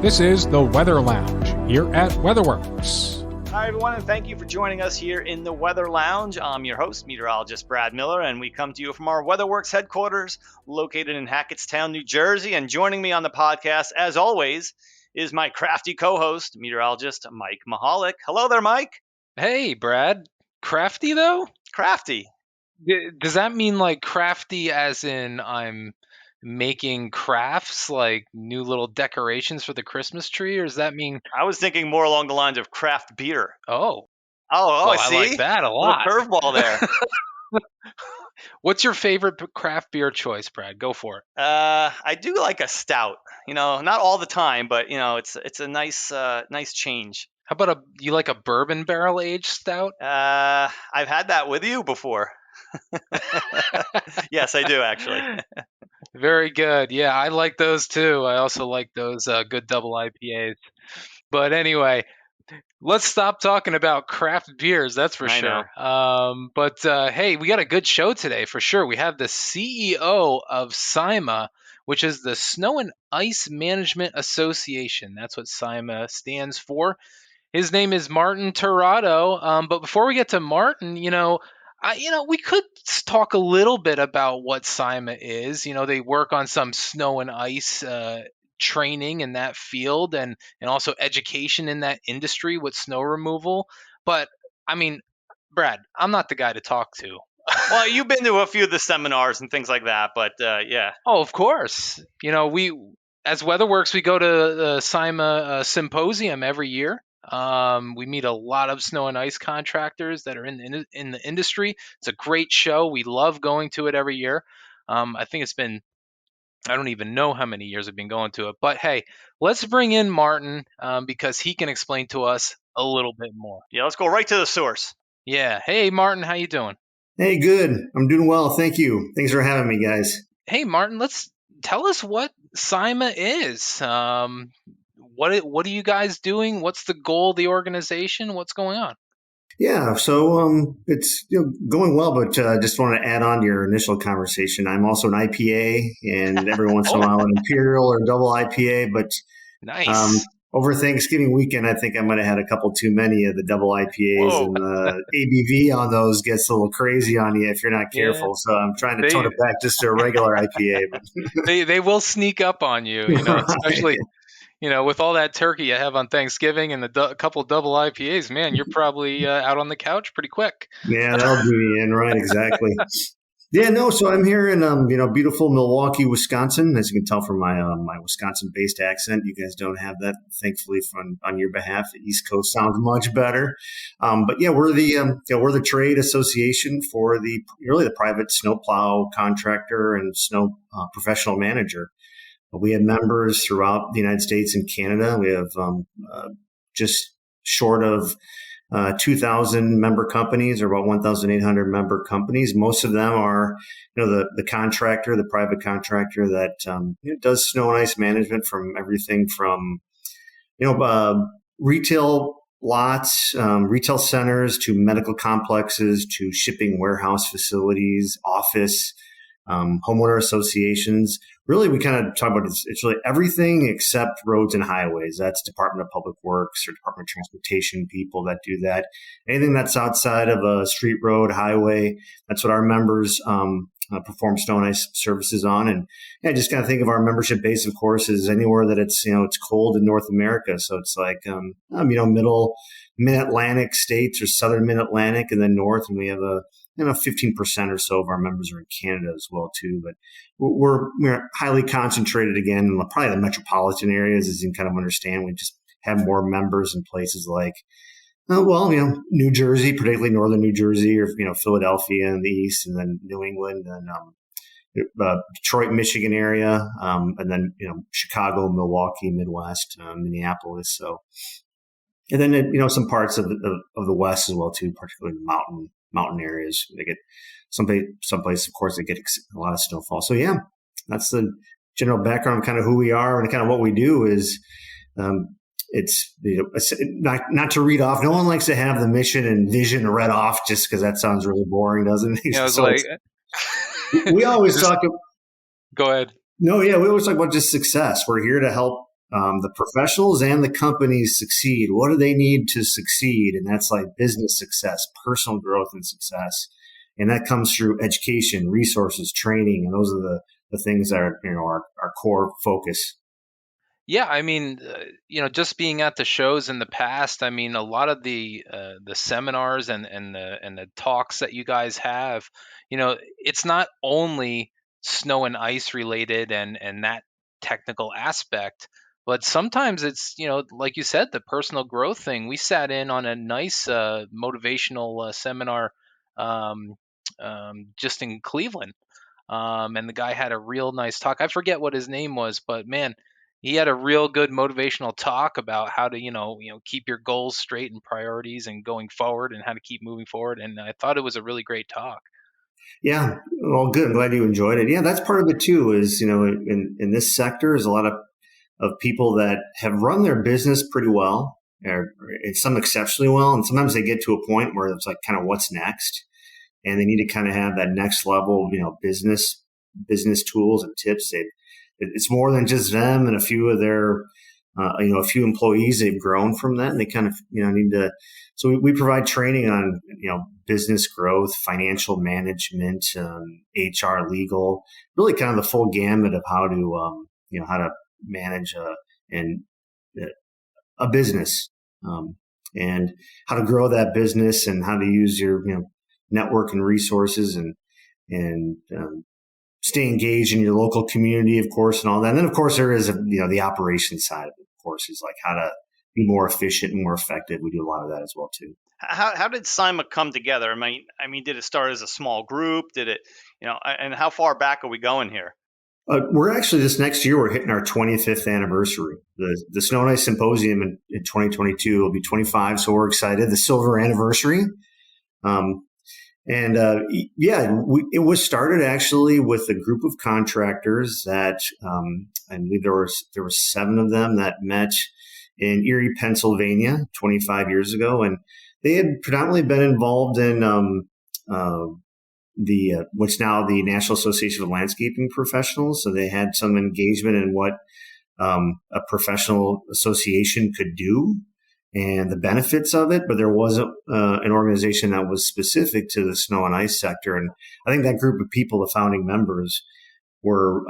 This is the Weather Lounge here at WeatherWorks. Hi, everyone, and thank you for joining us here in the Weather Lounge. I'm your host, meteorologist Brad Miller, and we come to you from our WeatherWorks headquarters located in Hackettstown, New Jersey. And joining me on the podcast, as always, is my crafty co-host, meteorologist Mike Mahalik. Hello there, Mike. Hey, Brad. Crafty, though? Crafty. Does that mean like crafty as in I'm making crafts, like new little decorations for the Christmas tree? Or does that mean... I was thinking more along the lines of craft beer. Oh, well, I see? like that a lot. Curveball there. What's your favorite craft beer choice, Brad? Go for it. I do like a stout. Not all the time, but it's a nice change. How about you like a bourbon barrel aged stout? I've had that with you before. Yes, I do actually. Very good. Yeah, I like those too. I also like those good double IPAs. But anyway, let's stop talking about craft beers, that's for sure. But hey, we got a good show today for sure. We have the CEO of SIMA, which is the Snow and Ice Management Association. That's what SIMA stands for. His name is Martin Tirado. But before we get to Martin, we could talk a little bit about what SIMA is. They work on some snow and ice training in that field and also education in that industry with snow removal. But, Brad, I'm not the guy to talk to. Well, you've been to a few of the seminars and things like that, but yeah. Oh, of course. We, as WeatherWorks, we go to the SIMA symposium every year. We meet a lot of snow and ice contractors that are in the industry. It's a great show. We love going to it every year. I think it's been, I don't even know how many years I've been going to it. But hey, let's bring in Martin because he can explain to us a little bit more. Yeah, let's go right to the source. Yeah. Hey, Martin, how you doing? Hey, good. I'm doing well. Thank you. Thanks for having me, guys. Hey, Martin, tell us what SIMA is. What are you guys doing? What's the goal of the organization? What's going on? Yeah, so it's going well, but just want to add on to your initial conversation. I'm also an IPA, and every once in a while an Imperial or double IPA. But nice. Over Thanksgiving weekend, I think I might have had a couple too many of the double IPAs, Whoa. and the ABV on those gets a little crazy on you if you're not careful. Yeah. So I'm trying to tone it back just to a regular IPA. But they will sneak up on you, Right. especially. With all that turkey you have on Thanksgiving and a couple double IPAs, man, you're probably out on the couch pretty quick. Yeah, that'll do me in, right? Exactly. Yeah, no. So I'm here in beautiful Milwaukee, Wisconsin. As you can tell from my my Wisconsin-based accent, you guys don't have that, thankfully, on your behalf. The East Coast sounds much better. But yeah, we're the trade association for the private snowplow contractor and snow professional manager. We have members throughout the United States and Canada. We have just short of 2,000 member companies, or about 1,800 member companies. Most of them are, the contractor, the private contractor that does snow and ice management from everything from, retail lots, retail centers to medical complexes to shipping warehouse facilities, office, homeowner associations. Really, we kind of talk about it's really everything except roads and highways. That's Department of Public Works or Department of Transportation people that do that. Anything that's outside of a street, road, highway, that's what our members perform snow and ice services on. And yeah, just kind of think of our membership base, of course, as anywhere that it's it's cold in North America. So it's like middle Mid-Atlantic states or southern Mid-Atlantic, and then north, and we have 15% or so of our members are in Canada as well too. But we're highly concentrated again in probably the metropolitan areas, as you can kind of understand. We just have more members in places like, New Jersey, particularly northern New Jersey, or Philadelphia in the east, and then New England, and Detroit, Michigan area, and then Chicago, Milwaukee, Midwest, Minneapolis. So, and then some parts of the West as well too, particularly the mountain areas. They get someplace, of course, they get a lot of snowfall. So yeah, that's the general background, kind of who we are and kind of what we do is. It's not to read off. No one likes to have the mission and vision read off just because that sounds really boring, doesn't it? We always talk. Go ahead. No, yeah, we always talk about just success. We're here to help the professionals and the companies succeed. What do they need to succeed? And that's like business success, personal growth and success. And that comes through education, resources, training. And those are the things that are, our core focus. Yeah, I mean, just being at the shows in the past, I mean, a lot of the seminars and the talks that you guys have, it's not only snow and ice related and that technical aspect, but sometimes it's, like you said, the personal growth thing. We sat in on a nice motivational seminar um, just in Cleveland, and the guy had a real nice talk. I forget what his name was, but man, he had a real good motivational talk about how to, keep your goals straight and priorities and going forward and how to keep moving forward. And I thought it was a really great talk. Yeah. Well, good. I'm glad you enjoyed it. Yeah, that's part of it too, is, in this sector is a lot of people that have run their business pretty well, or some exceptionally well. And sometimes they get to a point where it's like kind of what's next. And they need to kind of have that next level, business tools and tips. It's more than just them and a few of their, a few employees. They've grown from that, and they kind of, need to. So we provide training on, business growth, financial management, HR, legal, really kind of the full gamut of how to, how to manage a business, and how to grow that business, and how to use your, network and resources, and stay engaged in your local community, of course, and all that. And then, of course, there is, the operations side of it, of course, is like how to be more efficient and more effective. We do a lot of that as well, too. How did SIMA come together? I mean, did it start as a small group? Did it, and how far back are we going here? We're actually, this next year, we're hitting our 25th anniversary. The Snow and Ice Symposium in 2022 will be 25, so we're excited. The silver anniversary. It was started actually with a group of contractors that I believe there were 7 of them that met in Erie, Pennsylvania, 25 years ago, and they had predominantly been involved in what's now the National Association of Landscaping Professionals. So they had some engagement in what a professional association could do and the benefits of it, but there wasn't an organization that was specific to the snow and ice sector. And I think that group of people, the founding members, were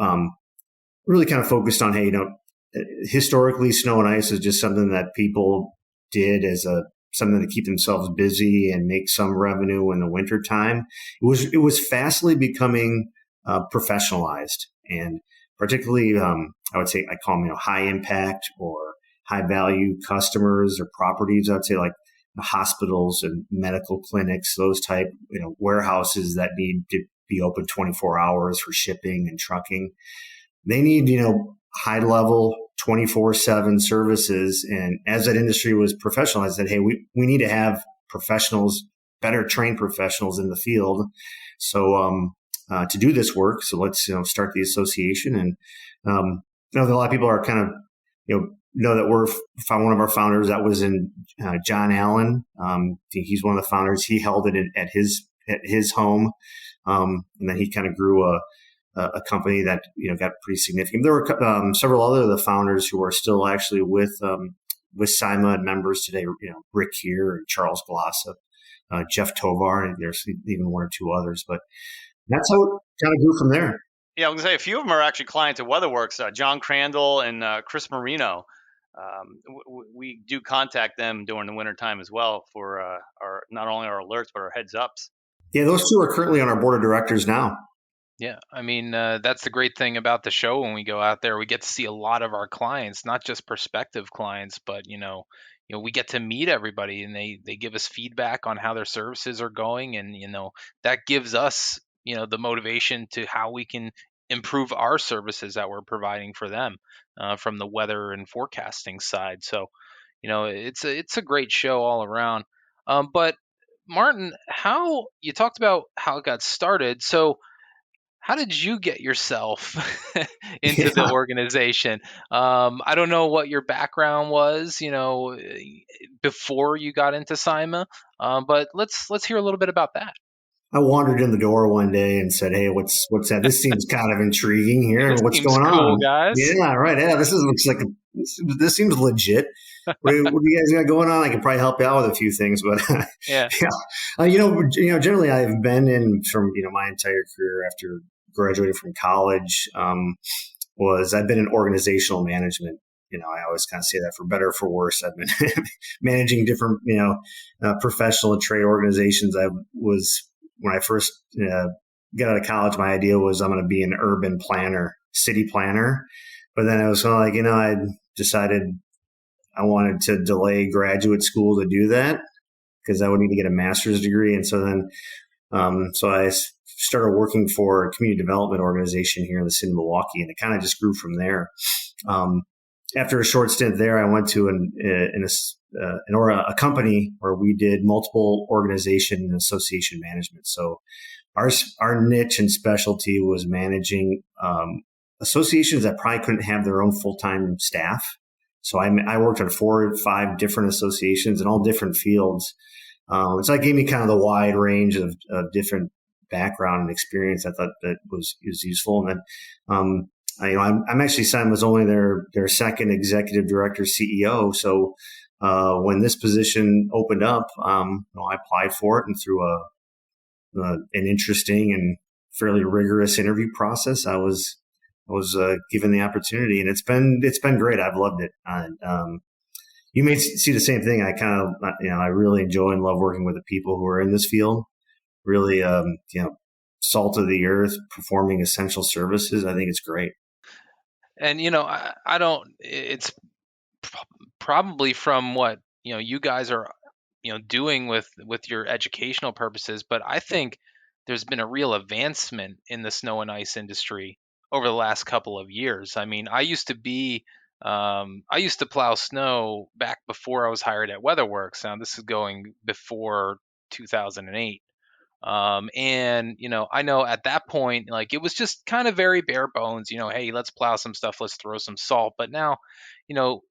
really kind of focused on, hey, historically, snow and ice is just something that people did as something to keep themselves busy and make some revenue in the wintertime. It was fastly becoming professionalized, and particularly, I would say, I call them, high impact or high value customers or properties. I'd say like the hospitals and medical clinics, those type, warehouses that need to be open 24 hours for shipping and trucking. They need, high level 24/7 services. And as that industry was professionalized, said, hey, we need to have professionals, better trained professionals in the field. So, to do this work. So let's, start the association. And, a lot of people are kind of, know that we're one of our founders. That was in John Allen. He's one of the founders. He held it at his home, and then he kind of grew a company that got pretty significant. There were several other of the founders who are still actually with SIMA and members today. Rick here and Charles Glossa, Jeff Tovar, and there's even 1 or 2 others. But that's how it kind of grew from there. Yeah, I was gonna say a few of them are actually clients of WeatherWorks. John Crandall and Chris Marino. We do contact them during the wintertime as well for our not only our alerts but our heads ups. Yeah, those 2 are currently on our board of directors now. Yeah, I mean, that's the great thing about the show. When we go out there, we get to see a lot of our clients, not just prospective clients, but we get to meet everybody, and they give us feedback on how their services are going, and that gives us the motivation to how we can improve our services that we're providing for them from the weather and forecasting side. So it's a great show all around. But Martin, how you talked about how it got started, so how did you get yourself into the organization? I don't know what your background was, before you got into SIMA, but let's hear a little bit about that. I wandered in the door one day and said, "Hey, what's that? This seems kind of intriguing here. What's going cool, on, guys?" Yeah, right. Yeah, looks like this seems legit. What do you guys got going on? I can probably help you out with a few things, but yeah. Generally I've been in from, my entire career after graduating from college, I've been in organizational management. I always kind of say that for better or for worse. I've been managing different, professional and trade organizations. When I first got out of college, my idea was I'm going to be an urban planner, city planner. But then I was kind of like, I decided I wanted to delay graduate school to do that because I would need to get a master's degree. And so then, so I started working for a community development organization here in the city of Milwaukee, and it kind of just grew from there. After a short stint there, I went to a company where we did multiple organization and association management. So our niche and specialty was managing associations that probably couldn't have their own full-time staff. So I worked on 4 or 5 different associations in all different fields. So that gave me kind of the wide range of different background and experience. I thought that was useful. And then, I'm actually was only their second executive director CEO. So when this position opened up, I applied for it, and through an interesting and fairly rigorous interview process, I was given the opportunity, and it's been great. I've loved it. You may see the same thing. I really enjoy and love working with the people who are in this field. Really, salt of the earth, performing essential services. I think it's great. And, I don't, it's probably from what, you guys are, doing with your educational purposes, but I think there's been a real advancement in the snow and ice industry over the last couple of years. I mean, I used to plow snow back before I was hired at WeatherWorks. Now this is going before 2008. And I know at that point, like, it was just kind of very bare bones, hey, let's plow some stuff, let's throw some salt. But now,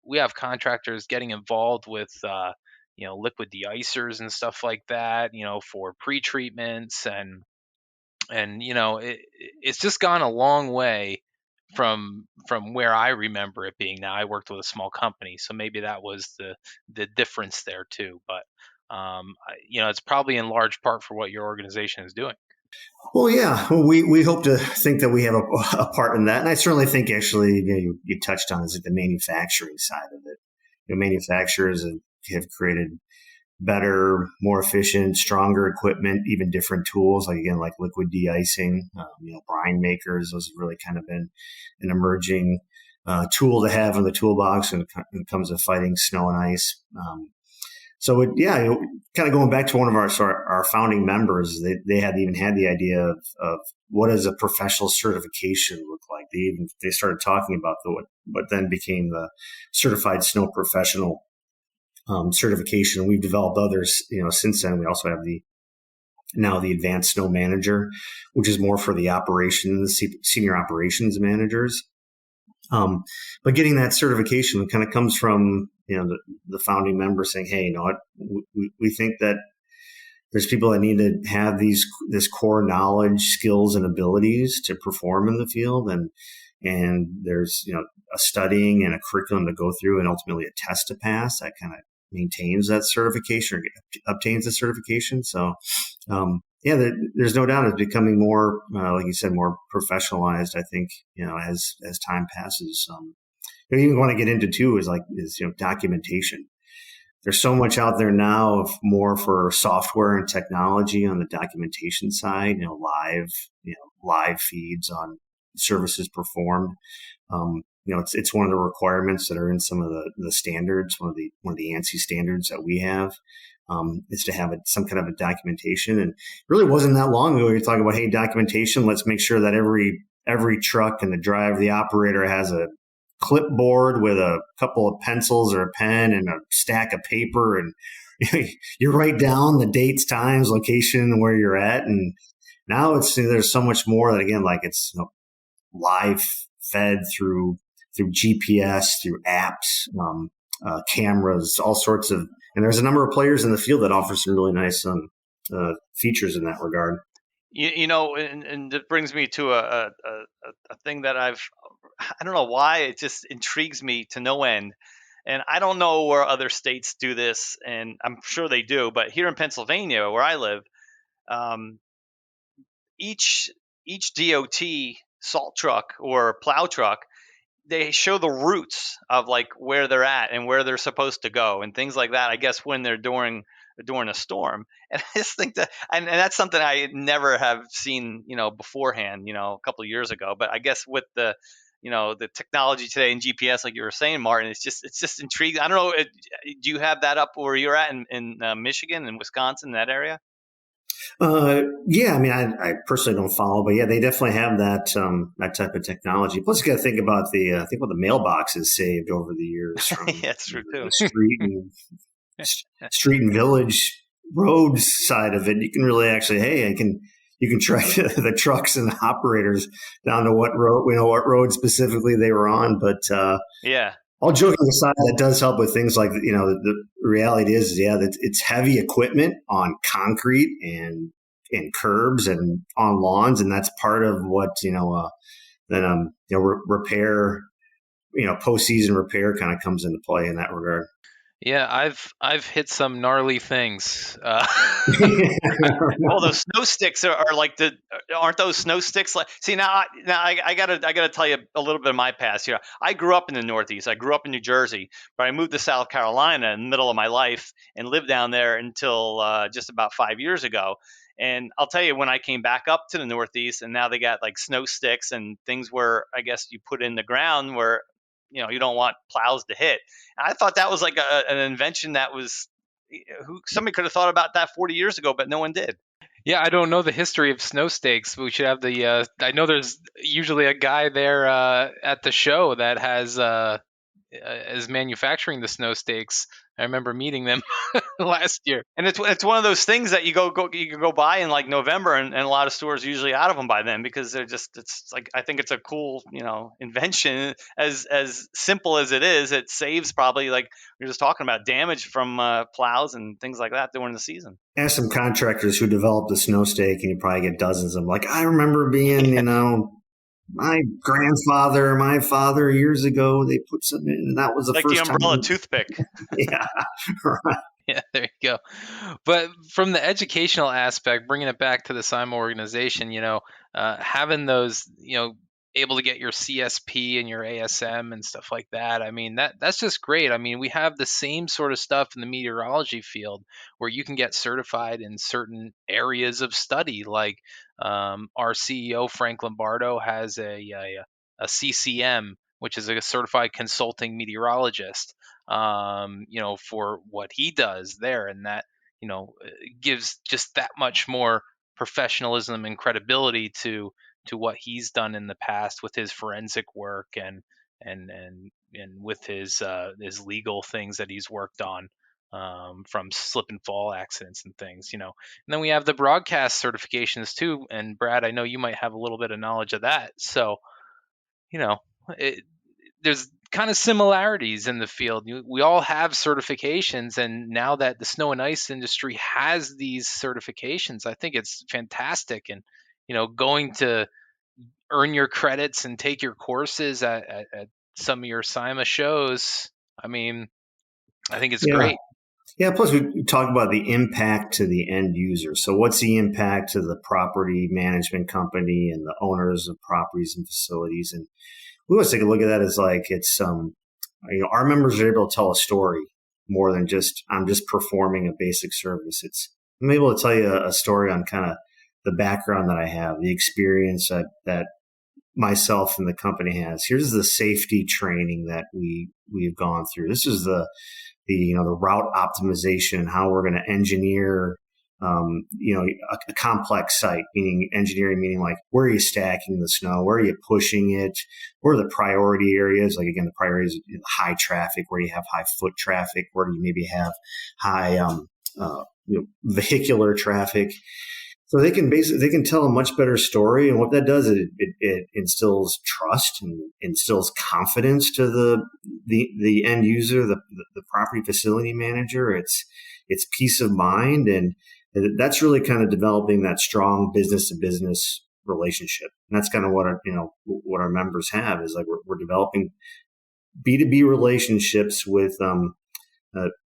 we have contractors getting involved with, liquid de-icers and stuff like that, for pre-treatments, and it's just gone a long way from where I remember it being. Now I worked with a small company, so maybe that was the difference there too. But it's probably in large part for what your organization is doing. Well, yeah, we hope to think that we have a part in that, and I certainly think actually you touched on is the manufacturing side of it. Manufacturers have created better, more efficient, stronger equipment, even different tools, like liquid de-icing, brine makers. Those have really kind of been an emerging tool to have in the toolbox when it comes to fighting snow and ice. So kind of going back to one of our founding members, they had the idea of what does a professional certification look like. They started talking about what then became the Certified Snow Professional certification. We've developed others, since then. We also have the Advanced Snow Manager, which is more for the senior operations managers. But getting that certification kind of comes from, the founding member saying, hey, we think that there's people that need to have this core knowledge, skills, and abilities to perform in the field. And there's, a studying and a curriculum to go through, and ultimately a test to pass that kind of maintains that certification or obtains the certification. So, there's no doubt it's becoming more, like you said, more professionalized. I think, as time passes. What you want to get into too is documentation. There's so much out there now of more for software and technology on the documentation side. Live feeds on services performed. It's one of the requirements that are in some of the standards. One of the ANSI standards that we have is to have some kind of a documentation. And it really wasn't that long ago you're talking about, hey, documentation. Let's make sure that every truck and the driver, the operator, has a clipboard with a couple of pencils or a pen and a stack of paper, and you write down the dates, times, location, where you're at. And now there's so much more that, again, it's live fed through GPS, through apps, cameras, all sorts of, and there's a number of players in the field that offer some really nice features in that regard. And it brings me to a thing that I've I don't know why it just intrigues me to no end. And I don't know where other states do this, and I'm sure they do. But here in Pennsylvania, where I live, um, each each DOT salt truck or plow truck, they show the routes of like where they're at and where they're supposed to go and things like that. I guess when they're during a storm, and I just think that, and that's something I never have seen, beforehand, a couple of years ago. But I guess with the technology today and GPS, like you were saying, Martin, it's just intriguing. I don't know. Do you have that up where you're at in Michigan and Wisconsin, that area? Yeah, I mean, I personally don't follow, but yeah, they definitely have that type of technology. Plus, you got to think about think about the mailboxes saved over the years from Yeah, that's true too. the street and village roads side of it. You can really actually, you can track the trucks and the operators down to what road, what road specifically they were on. But Yeah. all joking aside, that does help with things like, the reality is, that it's heavy equipment on concrete and curbs and on lawns. And that's part of what, repair, postseason repair kind of comes into play in that regard. Yeah, I've hit some gnarly things. Well, those snow sticks are like aren't those snow sticks like? See, now I gotta tell you a little bit of my past here. I grew up in the Northeast. I grew up in New Jersey, but I moved to South Carolina in the middle of my life and lived down there until just about 5 years ago. And I'll tell you, when I came back up to the Northeast, and now they got like snow sticks and things where I guess you put in the ground where you don't want plows to hit. I thought that was like an invention that was somebody could have thought about that 40 years ago, but no one did. Yeah, I don't know the history of snow stakes. We should have the. I know there's usually a guy there at the show that is manufacturing the snow stakes. I remember meeting them last year. And it's one of those things that you can go buy in like November, and a lot of stores are usually out of them by then, because it's like, I think it's a cool invention. As simple as it is, it saves probably, like we were just talking about, damage from plows and things like that during the season. Ask some contractors who developed the snow stake, and you probably get dozens of them. Like, I remember being, my grandfather, my father, years ago, they put some in, and that was the like first the umbrella time. toothpick. Yeah, right. Yeah, there you go. But from the educational aspect, bringing it back to the SIMA organization, having those, able to get your CSP and your ASM and stuff like that. I mean, that's just great. I mean, we have the same sort of stuff in the meteorology field where you can get certified in certain areas of study. Like our CEO, Frank Lombardo, has a CCM, which is a certified consulting meteorologist, for what he does there. And that, gives just that much more professionalism and credibility to what he's done in the past with his forensic work and with his legal things that he's worked on, from slip and fall accidents and things. And then we have the broadcast certifications too. And Brad, I know you might have a little bit of knowledge of that. So, there's kind of similarities in the field. We all have certifications, and now that the snow and ice industry has these certifications, I think it's fantastic. And going to earn your credits and take your courses at some of your SIMA shows, I mean, I think it's great. Yeah, plus we talk about the impact to the end user. So what's the impact to the property management company and the owners of properties and facilities? And we always take a look at that as like, it's, our members are able to tell a story more than just, I'm just performing a basic service. I'm able to tell you a story on kind of the background that I have, the experience that myself and the company has. Here's the safety training that we've gone through. This is the route optimization and how we're going to engineer, a complex site, meaning like, where are you stacking the snow? Where are you pushing it? Where are the priority areas? Like, again, the priorities, high traffic, where you have high foot traffic, where do you maybe have high, vehicular traffic. So they can tell a much better story. And what that does is it instills trust and instills confidence to the end user, the property facility manager. It's peace of mind. And that's really kind of developing that strong business to business relationship. And that's kind of what what our members have is like we're developing B2B relationships with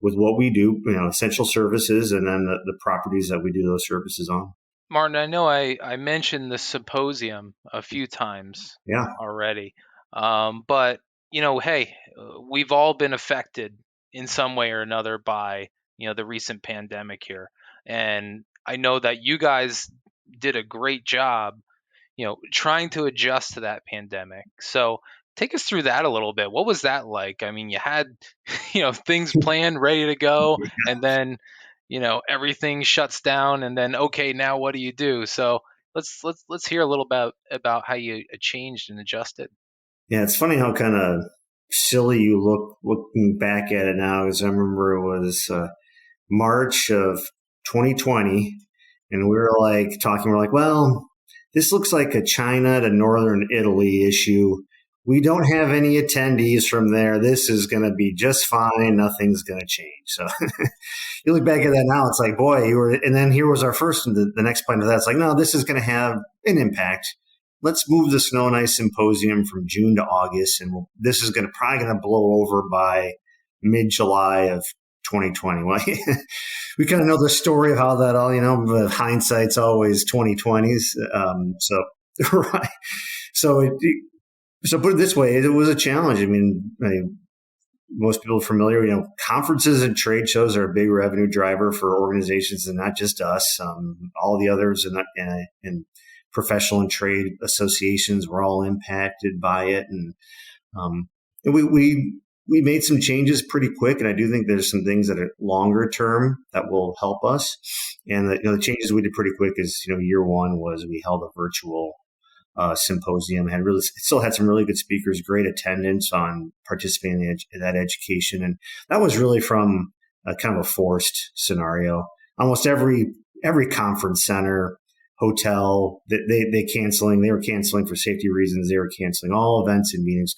what we do, essential services, and then the properties that we do those services on. Martin, I know I mentioned the symposium a few times Yeah. already, but hey, we've all been affected in some way or another by the recent pandemic here, and I know that you guys did a great job, trying to adjust to that pandemic. So take us through that a little bit. What was that like? I mean, you had things planned, ready to go, and then everything shuts down, and then okay, now what do you do? So let's hear a little about how you changed and adjusted. Yeah, it's funny how kind of silly you looking back at it now, because I remember it was March of 2020, and we were like talking. We're like, well, this looks like a China to Northern Italy issue. We don't have any attendees from there. This is going to be just fine. Nothing's going to change. So you look back at that now, it's like, boy, and then here was our first, the next plan to that. It's like, no, this is going to have an impact. Let's move the Snow and Ice Symposium from June to August. And this is probably going to blow over by mid-July of 2020. Well, we kind of know the story of how that all, but hindsight's always 2020s. Right. So put it this way, it was a challenge. I mean, most people are familiar, conferences and trade shows are a big revenue driver for organizations, and not just us. All the others and professional and trade associations were all impacted by it. And we made some changes pretty quick. And I do think there's some things that are longer term that will help us. And the changes we did pretty quick is, year one was we held a virtual symposium, still had some really good speakers, great attendance on participating in that education. And that was really from a kind of a forced scenario. Almost every conference center, hotel, they were canceling for safety reasons. They were canceling all events and meetings.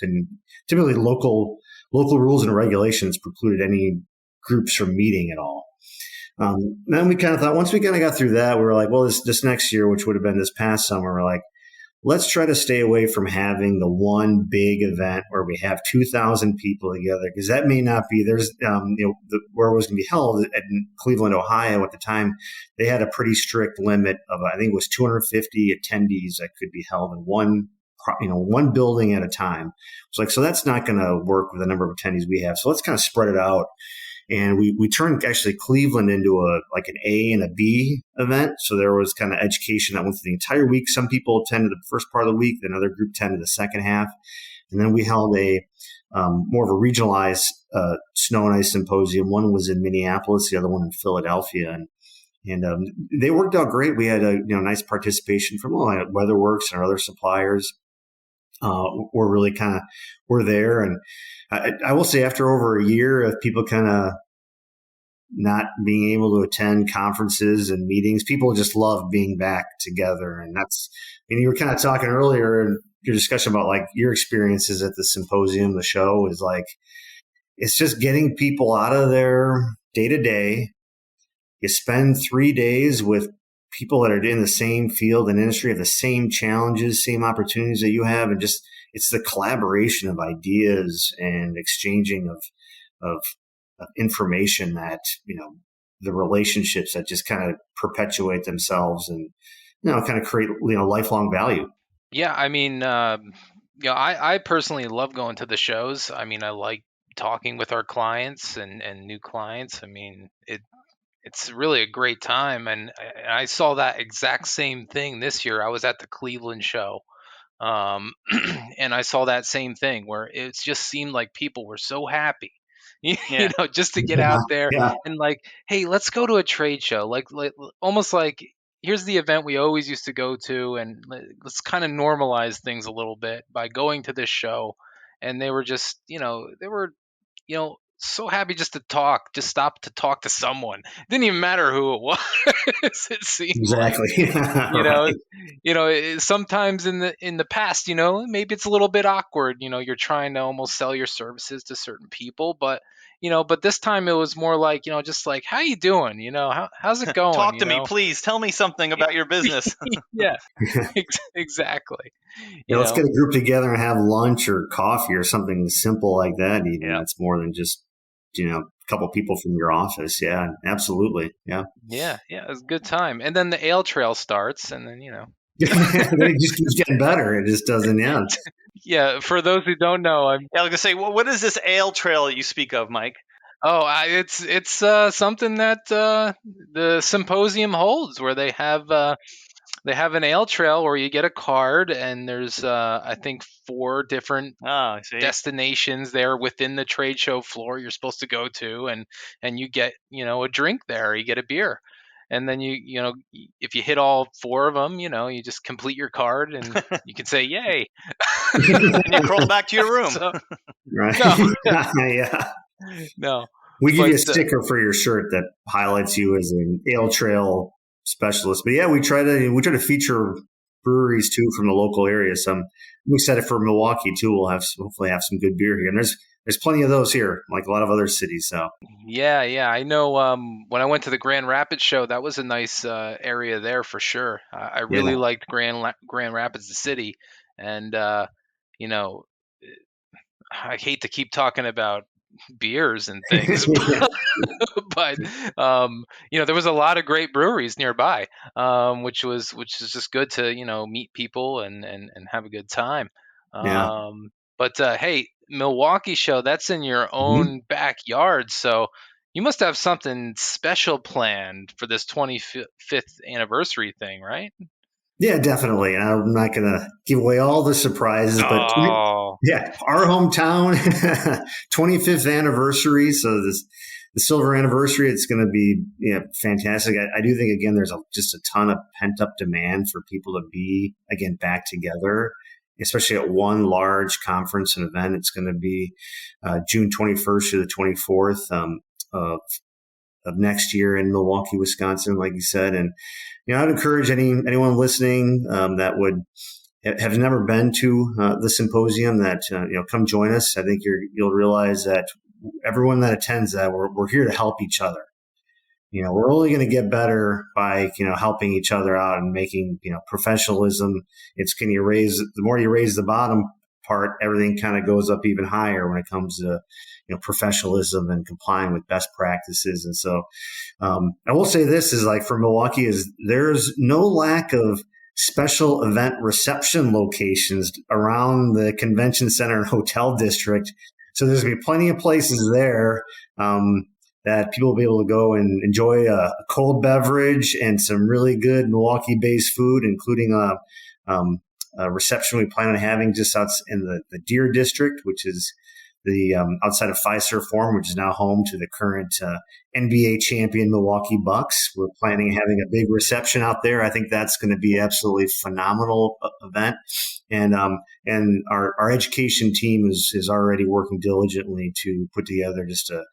Typically local rules and regulations precluded any groups from meeting at all. Then we kind of thought, once we kind of got through that, we were like, well, this next year, which would have been this past summer, we're like, let's try to stay away from having the one big event where we have 2,000 people together, because that may not be, where it was going to be held in Cleveland, Ohio at the time, they had a pretty strict limit of, I think it was 250 attendees that could be held in one building at a time. It's like, so that's not going to work with the number of attendees we have. So let's kind of spread it out. And we turned actually Cleveland into an A and a B event. So there was kind of education that went through the entire week. Some people attended the first part of the week, another group attended the second half. And then we held a more of a regionalized Snow and Ice Symposium. One was in Minneapolis, the other one in Philadelphia. And they worked out great. We had a nice participation from WeatherWorks and our other suppliers. We're there. And I will say, after over a year of people kind of not being able to attend conferences and meetings, people just love being back together. And you were kind of talking earlier in your discussion about like your experiences at the symposium, the show is like, it's just getting people out of their day to day. You spend 3 days with people that are in the same field and industry, have the same challenges, same opportunities that you have. And just, it's the collaboration of ideas and exchanging of information that, the relationships that just kind of perpetuate themselves and, kind of create, lifelong value. Yeah. I mean, I personally love going to the shows. I mean, I like talking with our clients and new clients. I mean, it's really a great time. And I saw that exact same thing this year. I was at the Cleveland show. And I saw that same thing where it just seemed like people were so happy, just to get out there and like, hey, let's go to a trade show. Like almost like, here's the event we always used to go to, and let's kind of normalize things a little bit by going to this show. And they were just, they were, so happy just stop to talk to someone. Didn't even matter who it was. It seemed Exactly. like, sometimes in the past, maybe it's a little bit awkward. You're trying to almost sell your services to certain people, but this time it was more like, just like, how you doing? How's it going? Talk to me, please. Tell me something about your business. Yeah, exactly. Yeah, let's get a group together and have lunch or coffee or something simple like that. Even that's more than just a couple people from your office. Yeah, absolutely. Yeah. It was a good time. And then the ale trail starts, and then then it just keeps getting better. It just doesn't end. Yeah. For those who don't know, I was gonna say, what is this ale trail that you speak of, Mike? Oh, it's something that the symposium holds, where they have an ale trail where you get a card, and there's I think 4 different destinations there within the trade show floor you're supposed to go to, and you get a drink there, you get a beer, and then you if you hit all 4 of them, you just complete your card and you can say yay, and you crawl back to your room. Right? No. No. We give you a sticker for your shirt that highlights you as an ale trail specialist. But yeah, we try to feature breweries too from the local area. So I'm excited for Milwaukee too. We'll hopefully have some good beer here, and there's plenty of those here, like a lot of other cities. So yeah, I know. When I went to the Grand Rapids show, that was a nice area there for sure. I really liked Grand Rapids, the city, and I hate to keep talking about beers and things, but there was a lot of great breweries nearby, which is just good to meet people and have a good time. But hey, Milwaukee show, that's in your own backyard, so you must have something special planned for this 25th anniversary thing, right? Yeah, definitely. I'm not going to give away all the surprises, but our hometown 25th anniversary. So the silver anniversary, it's going to be fantastic. I do think, again, there's just a ton of pent up demand for people to be, again, back together, especially at one large conference and event. It's going to be June 21st to the 24th of next year in Milwaukee, Wisconsin, like you said. And I'd encourage anyone listening that would have never been to the symposium that come join us. I think you'll realize that everyone that attends that we're here to help each other. We're only going to get better by helping each other out and making professionalism. It's the more you raise the bottom part, everything kind of goes up even higher when it comes to professionalism and complying with best practices. And so I will say this is like for Milwaukee is there's no lack of special event reception locations around the convention center and hotel district. So there's going to be plenty of places there that people will be able to go and enjoy a cold beverage and some really good Milwaukee-based food, including a reception we plan on having just out in the Deer District, which is the outside of Fiserv Forum, which is now home to the current NBA champion Milwaukee Bucks. We're planning on having a big reception out there. I think that's going to be absolutely phenomenal event. And our education team is already working diligently to put together just a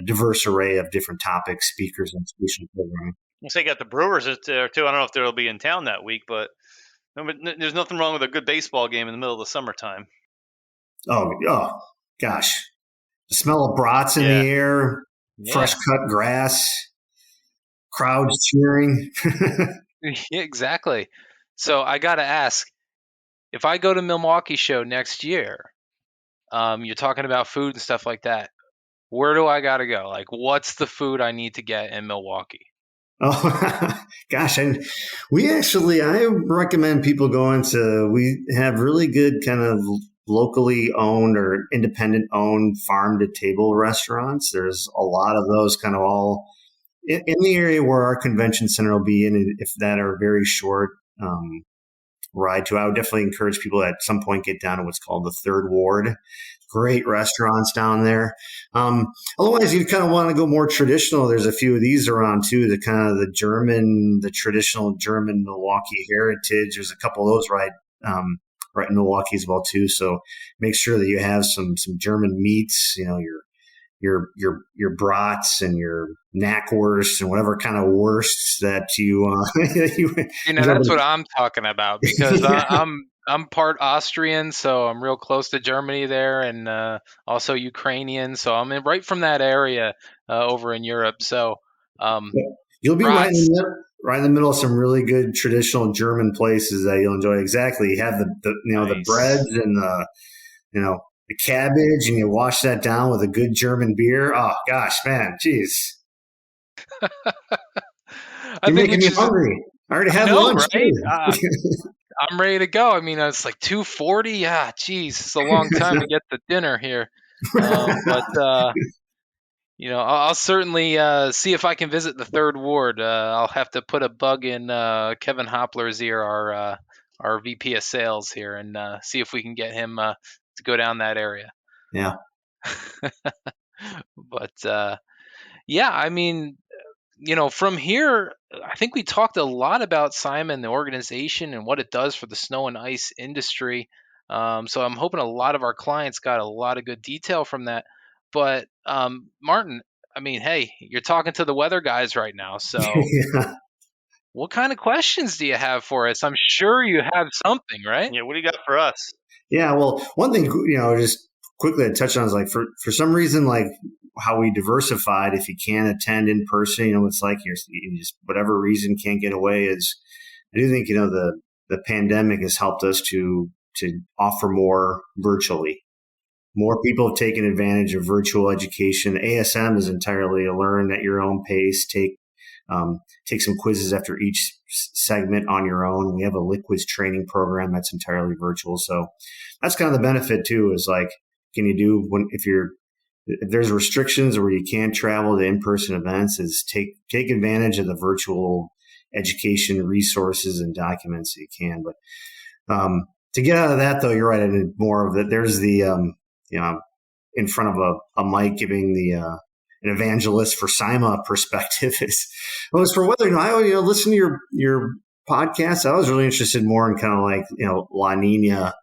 diverse array of different topics, speakers, and solution programming. So you got the Brewers there too. I don't know if they'll be in town that week, but there's nothing wrong with a good baseball game in the middle of the summertime. Oh gosh. The smell of brats in the air, fresh cut grass, crowds cheering. Yeah, exactly. So I got to ask, if I go to Milwaukee show next year, you're talking about food and stuff like that. Where do I got to go? Like, what's the food I need to get in Milwaukee? Oh, gosh. I recommend people we have really good kind of locally owned or independent owned farm to table restaurants. There's a lot of those kind of all in the area where our convention center will be in, if that are very short ride to. I would definitely encourage people at some point get down to what's called the Third Ward. Great restaurants down there. Otherwise, you kind of want to go more traditional. There's a few of these around too. The traditional German Milwaukee heritage. There's a couple of those right in Milwaukee as well too. So make sure that you have some German meats. Your your brats and your knackwurst and whatever kind of wursts that you That's what I'm talking about, because Yeah. I'm part Austrian, so I'm real close to Germany there, and also Ukrainian, so I'm right from that area over in Europe. So You'll be brats, right in the middle of some really good traditional German places that you'll enjoy. Exactly. You have the breads nice. and the cabbage, and you wash that down with a good German beer. Oh gosh, man, jeez, I you're think making we me should. hungry. I already I had know, lunch right? too. I'm ready to go. I mean, it's like 2:40. Yeah, geez, it's a long time to get to dinner here. But I'll certainly see if I can visit the Third Ward. I'll have to put a bug in Kevin Hopler's ear, our VP of Sales here, and see if we can get him to go down that area. Yeah. But yeah, I mean, from here, I think we talked a lot about Simon, the organization, and what it does for the snow and ice industry. So I'm hoping a lot of our clients got a lot of good detail from that. But Martin, I mean, hey, you're talking to the weather guys right now. So Yeah. what kind of questions do you have for us? I'm sure you have something, right? Yeah, what do you got for us? Yeah. Well, one thing, just quickly to touch on is like for some reason, like how we diversified, if you can't attend in person, it's like you just, whatever reason, can't get away, is I do think, the pandemic has helped us to offer more virtually. More people have taken advantage of virtual education. ASM is entirely a learn at your own pace. Take some quizzes after each segment on your own. We have a liquids training program that's entirely virtual. So that's kind of the benefit too, is like, can you do if there's restrictions where you can't travel to in-person events, is take advantage of the virtual education resources and documents that you can. But to get out of that though, you're right. I need more of it. There's in front of a mic giving an evangelist for SIMA perspective is, well, as for weather, I listen to your podcast. I was really interested more in kind of like, La Nina,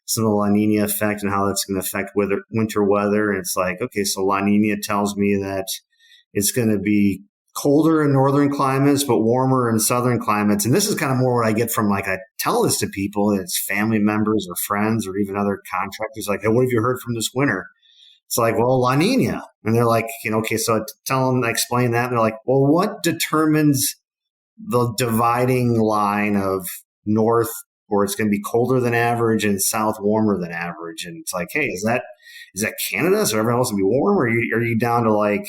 some of the La Nina effect and how that's going to affect winter weather. And it's like, okay, so La Nina tells me that it's going to be colder in northern climates, but warmer in southern climates. And this is kind of more what I get from, like, I tell this to people, it's family members or friends or even other contractors, like, hey, what have you heard from this winter? It's like, well, La Nina. And they're like, okay, so I tell them, I explain that. And they're like, well, what determines the dividing line of north, where it's going to be colder than average, and south warmer than average? And it's like, hey, is that Canada? So everyone else will be warm? Or are you down to like,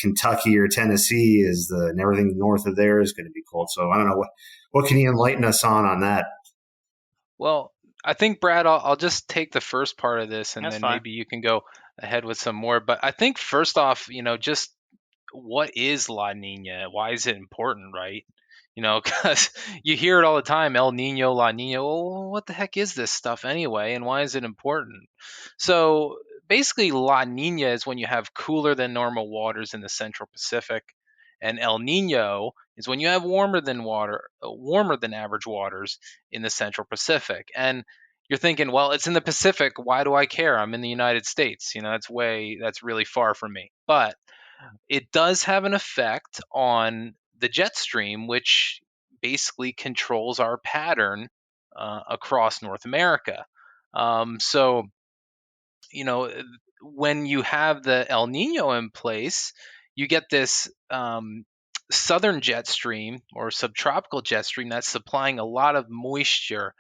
Kentucky or Tennessee and everything north of there is going to be cold? So I don't know, what can you enlighten us on that? Well, I think, Brad, I'll just take the first part of this, and That's then fine. maybe you can go ahead with some more. But I think first off, just what is La Nina? Why is it important, right? Because you hear it all the time, El Nino, La Nina. Well, what the heck is this stuff anyway, and why is it important? So basically, La Nina is when you have cooler than normal waters in the Central Pacific, and El Nino is when you have warmer than average waters in the Central Pacific. And you're thinking, well, it's in the Pacific. Why do I care? I'm in the United States. That's really far from me. But it does have an effect on the jet stream, which basically controls our pattern across North America. So, you know, when you have the El Nino in place, you get this southern jet stream or subtropical jet stream that's supplying a lot of moisture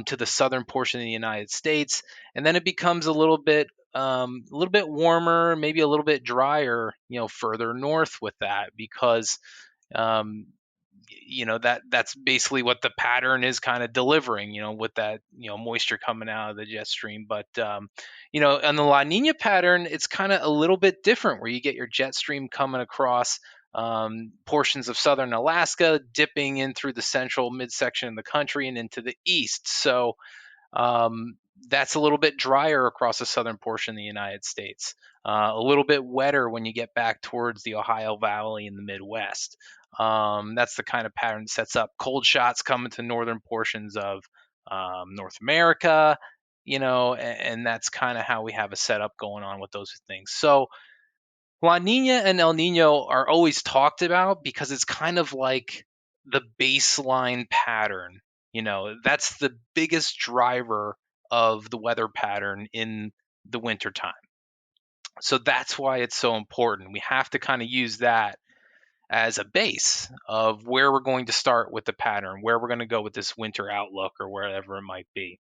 to the southern portion of the United States, and then it becomes a little bit warmer, maybe a little bit drier, further north with that, because um, that's basically what the pattern is kind of delivering, with that moisture coming out of the jet stream. But on the La Nina pattern, it's kind of a little bit different, where you get your jet stream coming across portions of southern Alaska, dipping in through the central midsection of the country and into the east. So that's a little bit drier across the southern portion of the United States. A little bit wetter when you get back towards the Ohio Valley in the Midwest. That's the kind of pattern that sets up cold shots coming to northern portions of North America, and that's kind of how we have a setup going on with those things. So La Nina and El Nino are always talked about because it's kind of like the baseline pattern. That's the biggest driver of the weather pattern in the wintertime. So that's why it's so important. We have to kind of use that as a base of where we're going to start with the pattern, where we're going to go with this winter outlook or wherever it might be.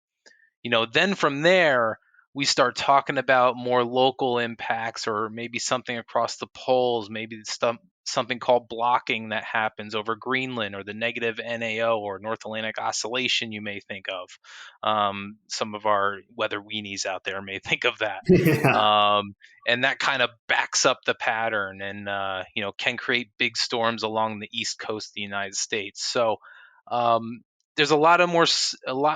Then from there, we start talking about more local impacts or maybe something across the poles, maybe something called blocking that happens over Greenland or the negative NAO or North Atlantic Oscillation you may think of. Some of our weather weenies out there may think of that. Yeah. And that kind of backs up the pattern and, can create big storms along the east coast of the United States. So, there's a lot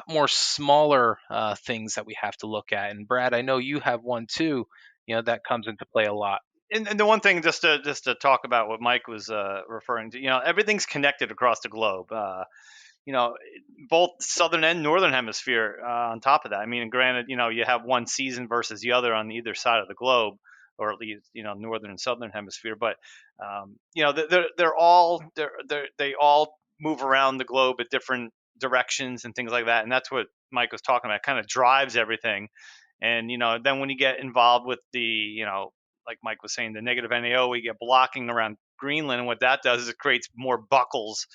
more smaller things that we have to look at. And Brad, I know you have one too. That comes into play a lot. And the one thing, just to talk about what Mike was referring to, everything's connected across the globe. Both southern and northern hemisphere. On top of that, I mean, granted, you have one season versus the other on either side of the globe, or at least northern and southern hemisphere. But they all move around the globe at different directions and things like that. And that's what Mike was talking about. It kind of drives everything. And then when you get involved with the like Mike was saying, the negative NAO, we get blocking around Greenland, and what that does is it creates more buckles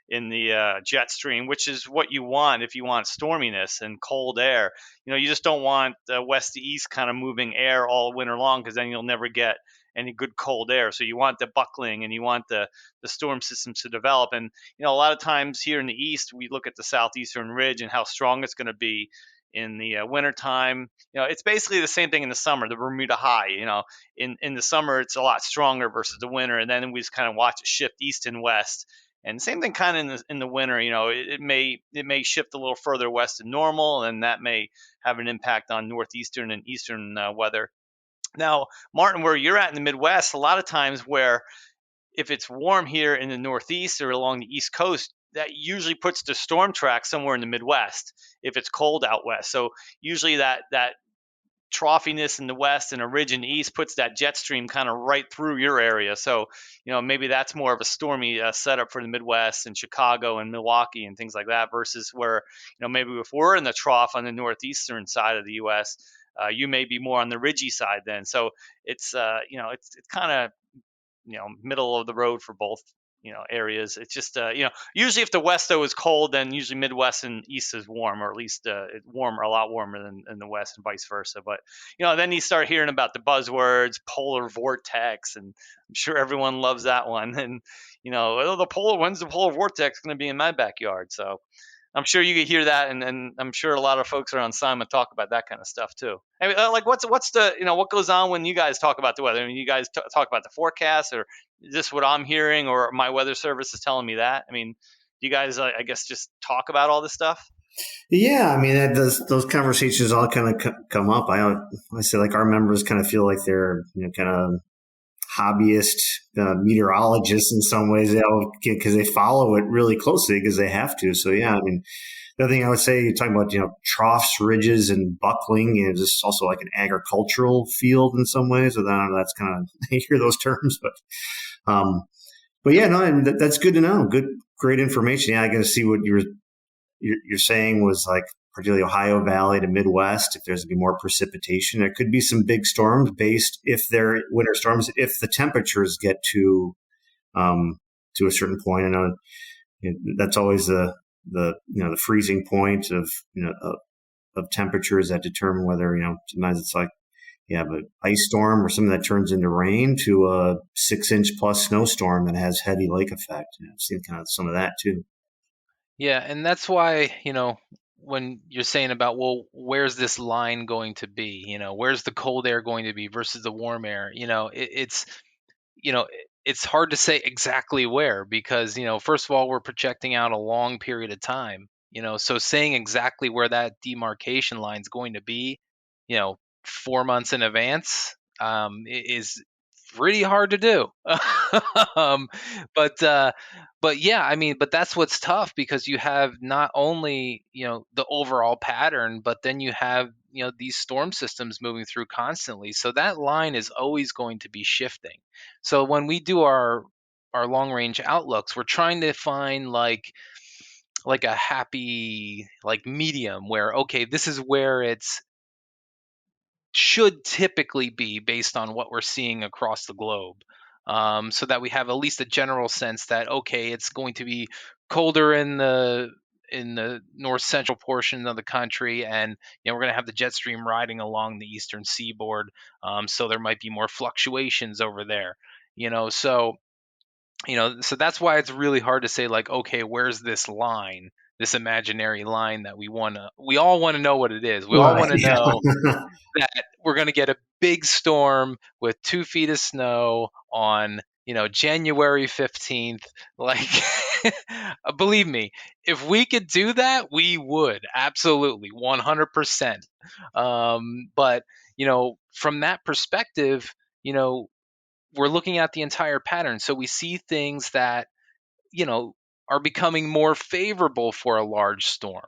in the jet stream, which is what you want if you want storminess and cold air. You just don't want west to east kind of moving air all winter long, because then you'll never get any good cold air. So you want the buckling and you want the storm systems to develop. And a lot of times here in the east, we look at the southeastern ridge and how strong it's going to be in the wintertime. It's basically the same thing in the summer, the Bermuda High. In the summer, it's a lot stronger versus the winter. And then we just kind of watch it shift east and west. And same thing kind of in the winter. It may shift a little further west than normal, and that may have an impact on northeastern and eastern weather. Now, Martin, where you're at in the Midwest, a lot of times where if it's warm here in the Northeast or along the East Coast, that usually puts the storm track somewhere in the Midwest if it's cold out west. So usually that troughiness in the west and a ridge in the east puts that jet stream kind of right through your area. So, maybe that's more of a stormy setup for the Midwest and Chicago and Milwaukee and things like that, versus where, maybe if we're in the trough on the northeastern side of the U.S., you may be more on the ridgy side then. So it's kind of, middle of the road for both, areas. It's just, usually if the West though is cold, then usually Midwest and East is warm, or at least it's warmer, a lot warmer than in the West and vice versa. But, then you start hearing about the buzzwords, polar vortex, and I'm sure everyone loves that one. And, when's the polar vortex going to be in my backyard? So I'm sure you could hear that, and I'm sure a lot of folks around SIMA talk about that kind of stuff too. I mean, like what's the what goes on when you guys talk about the weather? I mean, you guys talk about the forecast, or is this what I'm hearing, or my weather service is telling me that? I mean, you guys, I guess, just talk about all this stuff. Yeah, I mean, those conversations all kind of come up. I say, like, our members kind of feel like they're kind of hobbyist meteorologists in some ways, because they follow it really closely because they have to. So yeah, I mean, the other thing I would say, you're talking about troughs, ridges, and buckling. This is also like an agricultural field in some ways. So I don't know, that's kind of I hear those terms, but yeah, no, and that's good to know. Great information. Yeah, I got to see what you're saying was like, particularly Ohio Valley to Midwest, if there's to be more precipitation. There could be some big storms if they're winter storms, if the temperatures get to a certain point. I know that's always the freezing point of temperatures that determine whether, sometimes it's like you have an ice storm or something that turns into rain, to a 6-inch plus snowstorm that has heavy lake effect. I've seen kind of some of that too. Yeah, and that's why, when you're saying about, well, where's this line going to be? Where's the cold air going to be versus the warm air? It's hard to say exactly where, because, first of all, we're projecting out a long period of time, so saying exactly where that demarcation line is going to be, 4 months in advance, is pretty hard to do. um, but yeah, I mean, but that's what's tough, because you have not only, the overall pattern, but then you have, these storm systems moving through constantly. So that line is always going to be shifting. So when we do our long range outlooks, we're trying to find like a happy like medium where, okay, this is where it's should typically be based on what we're seeing across the globe, so that we have at least a general sense that, okay, it's going to be colder in the north central portion of the country, and we're going to have the jet stream riding along the eastern seaboard, so there might be more fluctuations over there, so so that's why it's really hard to say, like, okay, where's this line, this imaginary line that we all want to know what it is. We all want to Yeah. know that we're going to get a big storm with 2 feet of snow on, January 15th. Like, believe me, if we could do that, we would absolutely 100%. But, from that perspective, we're looking at the entire pattern. So we see things that, are becoming more favorable for a large storm,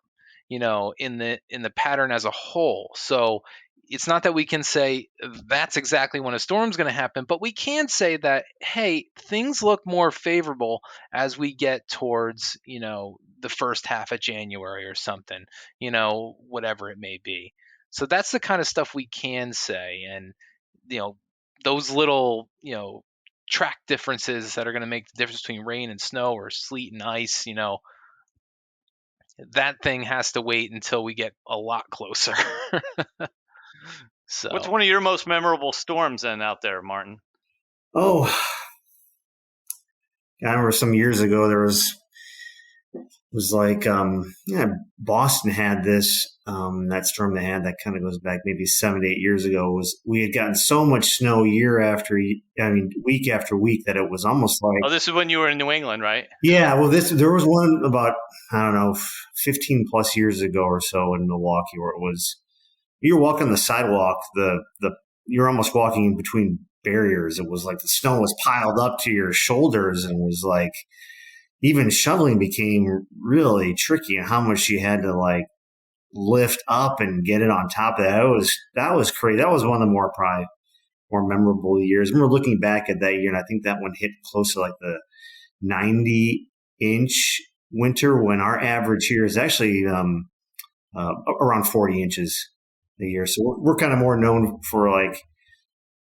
in the pattern as a whole. So it's not that we can say that's exactly when a storm's going to happen, but we can say that, hey, things look more favorable as we get towards, the first half of January or something, whatever it may be. So that's the kind of stuff we can say. And, those little, track differences that are going to make the difference between rain and snow or sleet and ice, that thing has to wait until we get a lot closer. So what's one of your most memorable storms then out there, Martin? Oh, I remember some years ago there was like Boston had this that storm they had that kind of goes back maybe 7 to 8 years ago. Was we had gotten so much snow week after week, that it was almost like, oh, this is when you were in New England, right? Yeah, well, there was one about, I don't know, 15 plus years ago or so in Milwaukee, where it was, you're walking the sidewalk, you're almost walking in between barriers. It was like the snow was piled up to your shoulders, and it was like even shoveling became really tricky, and how much you had to like lift up and get it on top of that. That was crazy. That was one of the probably more memorable years. I remember looking back at that year, and I think that one hit close to like the 90-inch winter, when our average here is actually around 40 inches a year. So we're kind of more known for like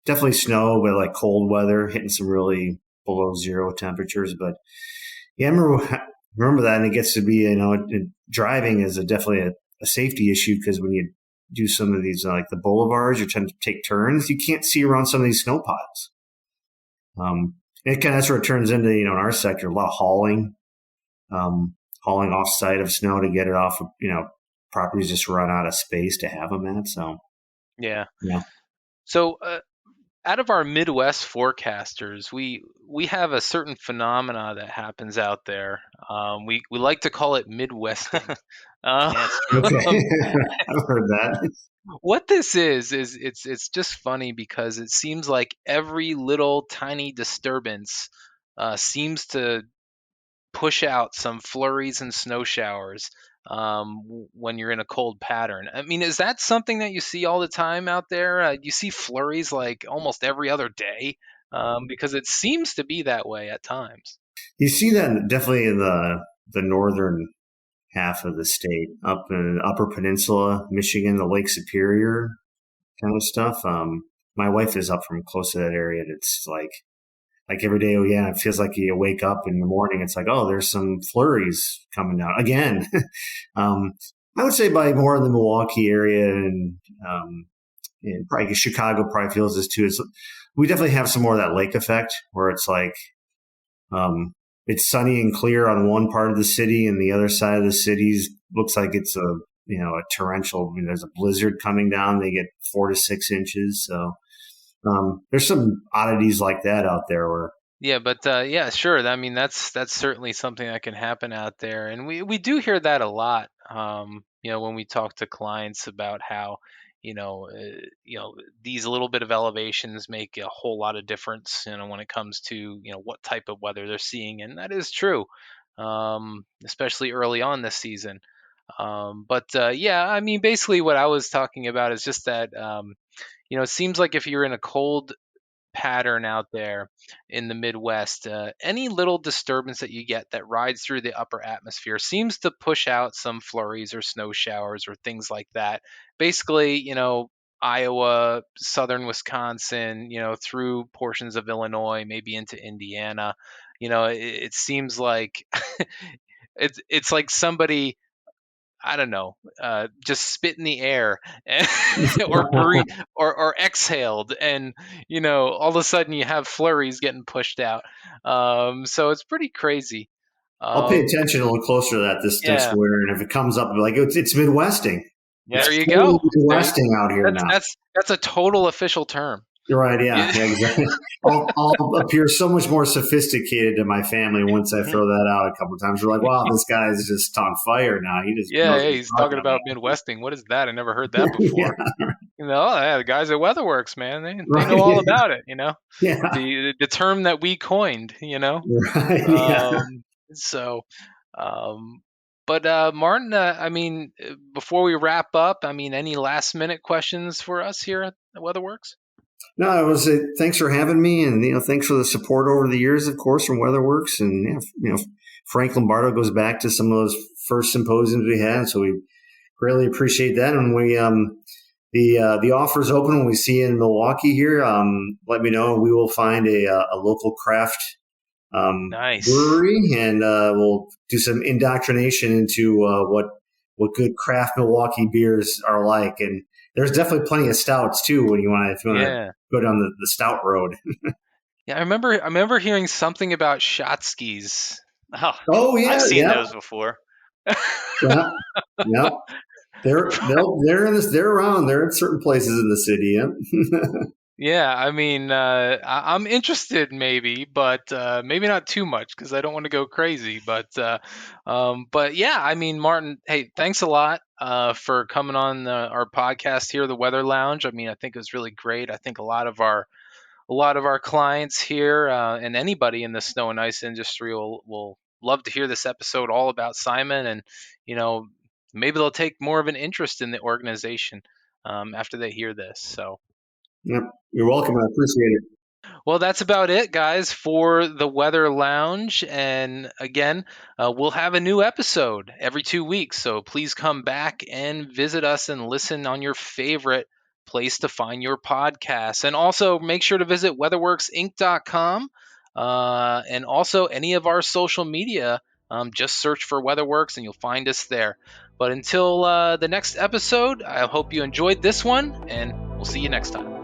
definitely snow, but like cold weather, hitting some really below zero temperatures. But yeah, I remember that, and it gets to be, driving is definitely a safety issue, because when you do some of these like the boulevards, you're trying to take turns, you can't see around some of these snow piles. It kind of sort of turns into, in our sector, a lot of hauling off site of snow to get it off of, properties just run out of space to have them at. So, yeah. Yeah. So, out of our Midwest forecasters, we have a certain phenomena that happens out there. We like to call it Midwesting. Okay. I've heard that. What this is it's just funny, because it seems like every little tiny disturbance seems to push out some flurries and snow showers when you're in a cold pattern. I mean, is that something that you see all the time out there? You see flurries like almost every other day, because it seems to be that way at times. You see that definitely in the northern half of the state, up in the Upper Peninsula, Michigan, the Lake Superior kind of stuff. My wife is up from close to that area, and it's like every day, it feels like you wake up in the morning, it's like, oh, there's some flurries coming down again. I would say by more of the Milwaukee area, and probably Chicago probably feels this too. We definitely have some more of that lake effect, where it's like, it's sunny and clear on one part of the city, and the other side of the city looks like it's a torrential. There's a blizzard coming down. They get 4 to 6 inches. So there's some oddities like that out there. Yeah, but yeah, sure. I mean, that's certainly something that can happen out there, and we do hear that a lot. When we talk to clients about how, these little bit of elevations make a whole lot of difference, when it comes to, what type of weather they're seeing. And that is true, especially early on this season. Basically what I was talking about is just that, it seems like if you're in a cold pattern out there in the Midwest, any little disturbance that you get that rides through the upper atmosphere seems to push out some flurries or snow showers or things like that. Basically, Iowa, southern Wisconsin, through portions of Illinois, maybe into Indiana. It seems like it's like somebody, I don't know, just spit in the air or breathe or exhaled, and all of a sudden you have flurries getting pushed out. So it's pretty crazy. I'll pay attention a little closer to that this winter, and if it comes up, like it's Midwesting. Yeah, there you go. Midwesting out here now. That's a total official term. You're right. Yeah, exactly. I'll appear so much more sophisticated to my family once I throw that out a couple of times. We're like, wow, this guy is just on fire now. He's talking about Midwesting. What is that? I never heard that before. The guys at WeatherWorks, man, they know all about it. The term that we coined. Right. Yeah. But Martin, before we wrap up, any last minute questions for us here at WeatherWorks? No, I was thanks for having me, and thanks for the support over the years, of course, from WeatherWorks, and Frank Lombardo goes back to some of those first symposiums we had, so we greatly appreciate that. And we the offer's open when we see you in Milwaukee here. Let me know, and we will find a local craft brewery, and we'll do some indoctrination into what good craft Milwaukee beers are like. And there's definitely plenty of stouts too if you want to go down the stout road. Yeah, I remember hearing something about Shotskis. Oh yeah, I've seen those before. Yeah. They're around. They're in certain places in the city. Yeah, I'm interested maybe, but maybe not too much because I don't want to go crazy. But yeah, Martin, hey, thanks a lot for coming on our podcast here, the Weather Lounge. I think it was really great. I think a lot of our clients here and anybody in the snow and ice industry will love to hear this episode all about SIMA, and maybe they'll take more of an interest in the organization after they hear this. So. Yep. You're welcome. I appreciate it. Well, that's about it, guys, for the Weather Lounge. And again, we'll have a new episode every 2 weeks. So please come back and visit us and listen on your favorite place to find your podcasts. And also make sure to visit weatherworksinc.com and also any of our social media. Just search for WeatherWorks and you'll find us there. But until the next episode, I hope you enjoyed this one, and we'll see you next time.